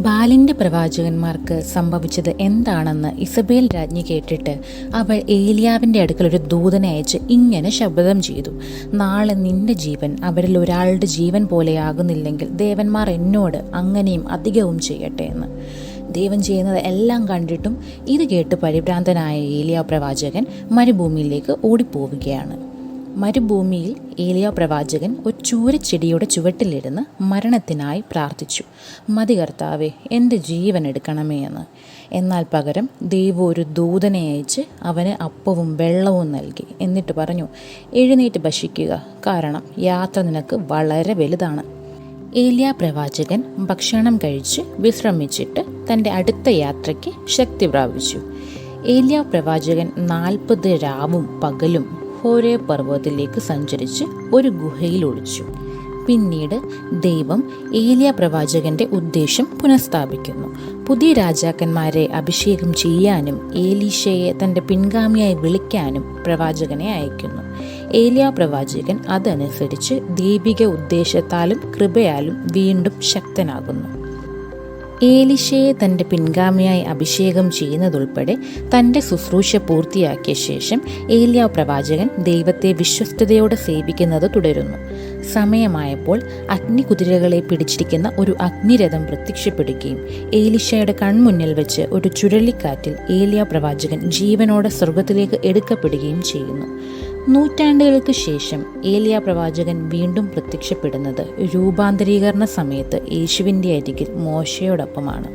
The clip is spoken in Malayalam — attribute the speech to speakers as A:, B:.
A: ബാലിൻ്റെ പ്രവാചകന്മാർക്ക് സംഭവിച്ചത് എന്താണെന്ന് ഇസബേൽ രാജ്ഞി കേട്ടിട്ട് അവൾ ഏലിയാവിൻ്റെ അടുക്കൽ ഒരു ദൂതനെ അയച്ച് ഇങ്ങനെ ശപഥം ചെയ്തു: നാളെ നിന്റെ ജീവൻ അവരിൽ ഒരാളുടെ ജീവൻ പോലെയാകുന്നില്ലെങ്കിൽ ദേവന്മാർ എന്നോട് അങ്ങനെയും അധികവും ചെയ്യട്ടെ എന്ന്. ദൈവം ചെയ്യുന്നത് എല്ലാം കണ്ടിട്ടും ഇത് കേട്ട് പരിഭ്രാന്തനായ ഏലിയാ പ്രവാചകൻ മരുഭൂമിയിലേക്ക് ഓടിപ്പോവുകയാണ്. മരുഭൂമിയിൽ ഏലിയാ പ്രവാചകൻ ഒരു ചൂരച്ചെടിയുടെ ചുവട്ടിലിരുന്ന് മരണത്തിനായി പ്രാർത്ഥിച്ചു: മതി കർത്താവേ, എൻ്റെ ജീവൻ എടുക്കണമേ എന്ന്. എന്നാൽ പകരം ദൈവം ഒരു ദൂതനെ അയച്ച് അവന് അപ്പവും വെള്ളവും നൽകി. എന്നിട്ട് പറഞ്ഞു: എഴുന്നേറ്റ് ഭക്ഷിക്കുക, കാരണം യാത്ര നിനക്ക് വളരെ വലുതാണ്. ഏലിയാ പ്രവാചകൻ ഭക്ഷണം കഴിച്ച് വിശ്രമിച്ചിട്ട് തൻ്റെ അടുത്ത യാത്രയ്ക്ക് ശക്തി പ്രാപിച്ചു. ഏലിയാ പ്രവാചകൻ 40 രാവും പകലും ഹോരേബ് പർവ്വതത്തിലേക്ക് സഞ്ചരിച്ച് ഒരു ഗുഹയിൽ ഒളിച്ചു. പിന്നീട് ദൈവം ഏലിയാ പ്രവാചകന്റെ ഉദ്ദേശം പുനഃസ്ഥാപിക്കുന്നു. പുതിയ രാജാക്കന്മാരെ അഭിഷേകം ചെയ്യാനും ഏലീശയെ തൻ്റെ പിൻഗാമിയായി വിളിക്കാനും പ്രവാചകനെ അയക്കുന്നു. ഏലിയാ പ്രവാചകൻ അതനുസരിച്ച് ദൈവിക ഉദ്ദേശത്താലും കൃപയാലും വീണ്ടും ശക്തനാകുന്നു. ഏലീശയെ തൻ്റെ പിൻഗാമിയായി അഭിഷേകം ചെയ്യുന്നതുൾപ്പെടെ തൻ്റെ ശുശ്രൂഷ പൂർത്തിയാക്കിയ ശേഷം ഏലിയാ പ്രവാചകൻ ദൈവത്തെ വിശ്വസ്തയോടെ സേവിക്കുന്നത് തുടരുന്നു. സമയമായപ്പോൾ അഗ്നികുതിരകളെ പിടിച്ചിരിക്കുന്ന ഒരു അഗ്നിരഥം പ്രത്യക്ഷപ്പെടുകയും ഏലീശയുടെ കൺമുന്നിൽ വെച്ച് ഒരു ചുഴലിക്കാറ്റിൽ ഏലിയാ പ്രവാചകൻ ജീവനോടെ സ്വർഗത്തിലേക്ക് എടുക്കപ്പെടുകയും ചെയ്യുന്നു. നൂറ്റാണ്ടുകൾക്ക് ശേഷം ഏലിയാ പ്രവാചകൻ വീണ്ടും പ്രത്യക്ഷപ്പെടുന്നത് രൂപാന്തരീകരണ സമയത്ത് യേശുവിൻ്റെ അരികിൽ മോശയോടൊപ്പമാണ്.